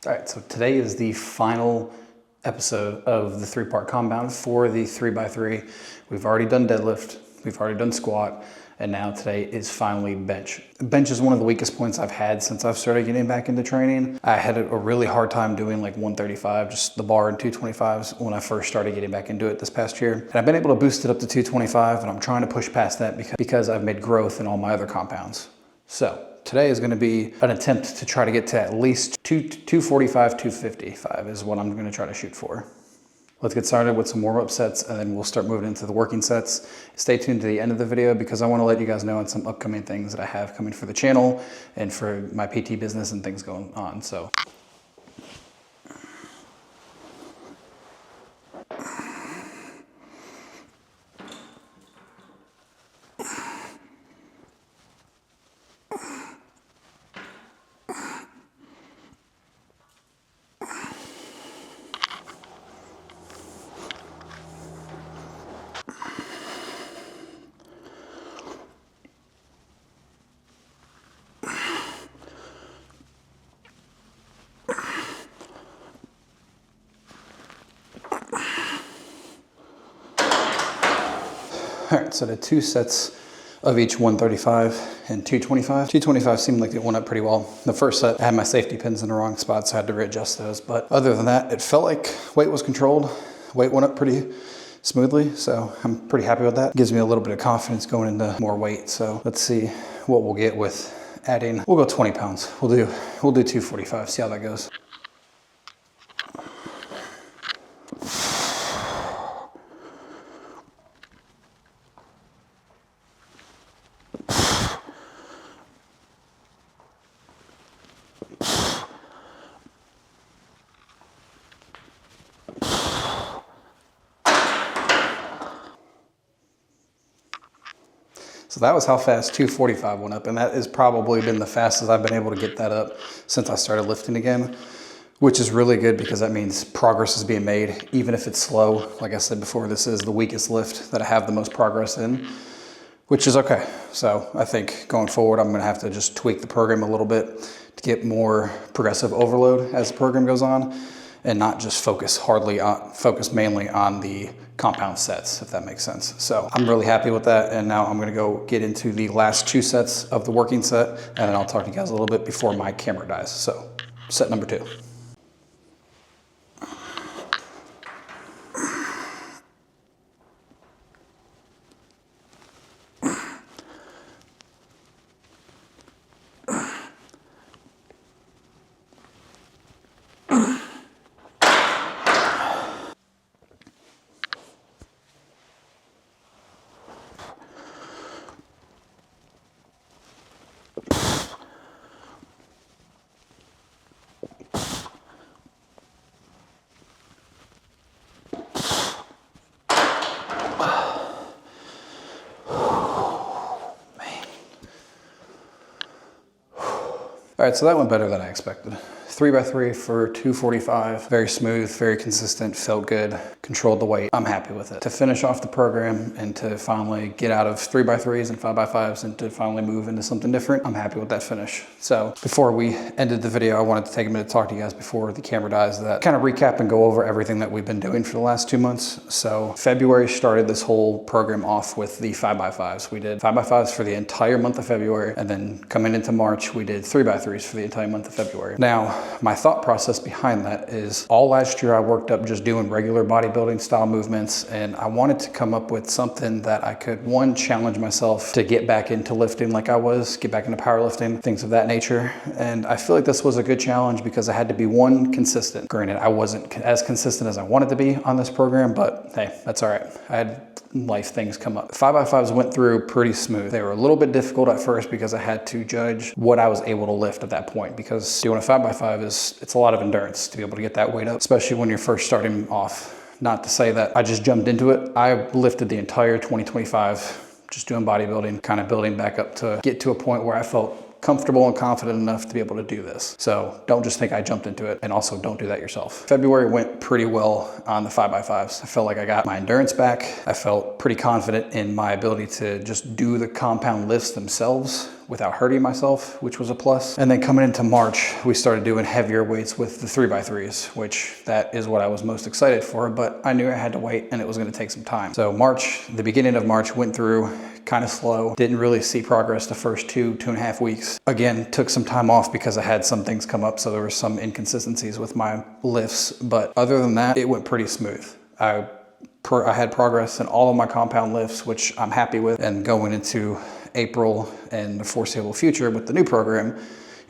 All right, so today is the final episode of the 3-part compound for the 3x3. We've already done deadlift, we've already done squat, and now today is finally bench. Bench is one of the weakest points I've had since I've started getting back into training. I had a really hard time doing like 135, just the bar and 225s when I first started getting back into it this past year. And I've been able to boost it up to 225, and I'm trying to push past that because I've made growth in all my other compounds. So today is going to be an attempt to try to get to at least 245, 255 is what I'm going to try to shoot for. Let's get started with some warm-up sets, and then we'll start moving into the working sets. Stay tuned to the end of the video because I want to let you guys know on some upcoming things that I have coming for the channel and for my PT business and things going on. So. All right, so the 2 sets of each 135 and 225. 225 seemed like it went up pretty well. The first set, I had my safety pins in the wrong spots, so I had to readjust those. But other than that, it felt like weight was controlled. Weight went up pretty smoothly, so I'm pretty happy with that. It gives me a little bit of confidence going into more weight. So let's see what we'll get with adding. We'll go 20 pounds. We'll do 245, see how that goes. So that was how fast 245 went up, and that has probably been the fastest I've been able to get that up since I started lifting again, which is really good because that means progress is being made, even if it's slow. Like I said before, this is the weakest lift that I have the most progress in, which is okay. So I think going forward, I'm gonna have to just tweak the program a little bit to get more progressive overload as the program goes on, and not just focus mainly on the compound sets, if that makes sense. So I'm really happy with that. And now I'm gonna go get into the last 2 sets of the working set, and then I'll talk to you guys a little bit before my camera dies. So set number 2. All right, so that went better than I expected. 3x3 for 245, very smooth, very consistent, felt good, controlled the weight. I'm happy with it. To finish off the program and to finally get out of 3x3s and 5x5s and to finally move into something different, I'm happy with that finish. So before we ended the video, I wanted to take a minute to talk to you guys before the camera dies, that kind of recap and go over everything that we've been doing for the last 2 months. So February started this whole program off with the 5x5s. We did 5x5s for the entire month of February, and then coming into March, we did 3x3s for the entire month of February. Now, my thought process behind that is all last year I worked up just doing regular bodybuilding style movements, and I wanted to come up with something that I could, one, challenge myself to get back into lifting like I was, get back into powerlifting, things of that nature. And I feel like this was a good challenge because I had to be, one, consistent. Granted, I wasn't as consistent as I wanted to be on this program, but hey, that's all right. I had life things come up. 5x5s went through pretty smooth. They were a little bit difficult at first because I had to judge what I was able to lift at that point, because doing a 5x5 it's a lot of endurance to be able to get that weight up, especially when you're first starting off. Not to say that I just jumped into it. I lifted the entire 2025 just doing bodybuilding, kind of building back up to get to a point where I felt comfortable and confident enough to be able to do this. So don't just think I jumped into it, and also don't do that yourself. February went pretty well on the 5x5s. I felt like I got my endurance back. I felt pretty confident in my ability to just do the compound lifts themselves without hurting myself, which was a plus. And then coming into March, we started doing heavier weights with the 3x3s, which that is what I was most excited for, but I knew I had to wait and it was gonna take some time. So March, the beginning of March went through kind of slow. Didn't really see progress the first 2.5 weeks. Again, took some time off because I had some things come up, so there were some inconsistencies with my lifts, but other than that, it went pretty smooth. I had progress in all of my compound lifts, which I'm happy with, and going into April and the foreseeable future with the new program,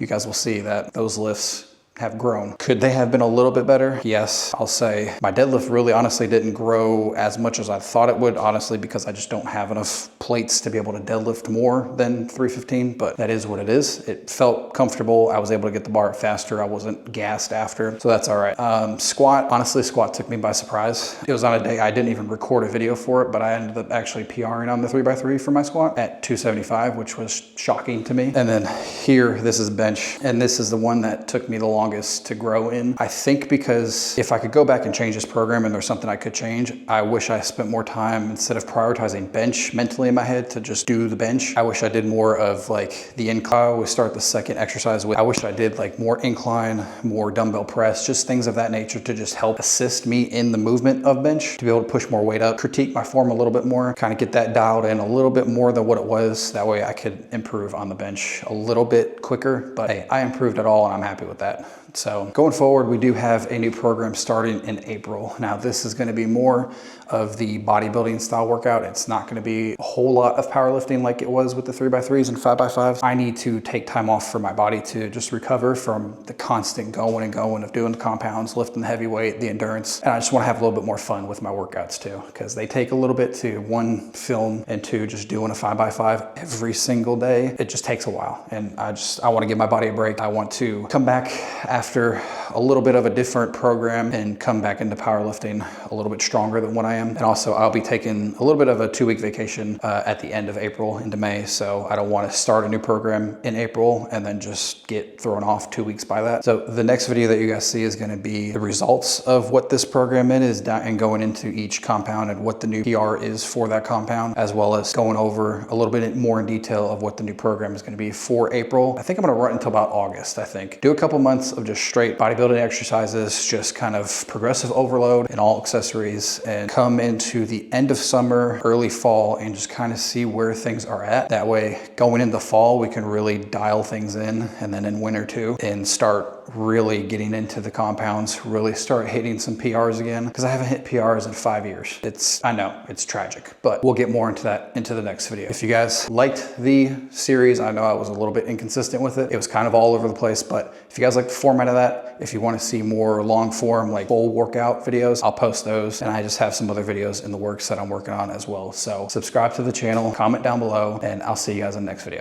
you guys will see that those lifts have grown. Could they have been a little bit better? Yes, I'll say my deadlift really honestly didn't grow as much as I thought it would, honestly, because I just don't have enough plates to be able to deadlift more than 315, but that is what it is. It felt comfortable. I was able to get the bar up faster. I wasn't gassed after, so that's all right. Squat, honestly, squat took me by surprise. It was on a day I didn't even record a video for it, but I ended up actually PRing on the 3x3 for my squat at 275, which was shocking to me. And then here, this is bench, and this is the one that took me the longest to grow in. I think because if I could go back and change this program and there's something I could change, I wish I spent more time, instead of prioritizing bench mentally in my head, to just do the bench. I wish I did more of like the incline. We start the second exercise with, I wish I did like more incline, more dumbbell press, just things of that nature to just help assist me in the movement of bench, to be able to push more weight up, critique my form a little bit more, kind of get that dialed in a little bit more than what it was. That way I could improve on the bench a little bit quicker, but hey, I improved it all and I'm happy with that. So going forward, we do have a new program starting in April. Now this is going to be more of the bodybuilding style workout. It's not going to be a whole lot of powerlifting like it was with the 3x3s and 5x5s. I need to take time off for my body to just recover from the constant going and going of doing the compounds, lifting the heavy weight, the endurance. And I just want to have a little bit more fun with my workouts too, because they take a little bit to, one, film, and two, just doing a 5x5 every single day. It just takes a while. And I want to give my body a break. I want to come back after a little bit of a different program and come back into powerlifting a little bit stronger than what I am. And also I'll be taking a little bit of a 2-week vacation at the end of April into May. So I don't want to start a new program in April and then just get thrown off 2 weeks by that. So the next video that you guys see is going to be the results of what this program is and going into each compound and what the new PR is for that compound, as well as going over a little bit more in detail of what the new program is going to be for April. I think I'm going to run until about August, I think. Do a couple months of just straight bodybuilding exercises, just kind of progressive overload and all accessories, and come into the end of summer, early fall, and just kind of see where things are at. That way, going into fall, we can really dial things in, and then in winter too, and start really getting into the compounds, really start hitting some PRs again, because I haven't hit PRs in 5 years. I know, it's tragic, but we'll get more into that into the next video. If you guys liked the series, I know I was a little bit inconsistent with it. It was kind of all over the place, but if you guys like the format of that, if you want to see more long form, like full workout videos, I'll post those. And I just have some other videos in the works that I'm working on as well. So subscribe to the channel, comment down below, and I'll see you guys in the next video.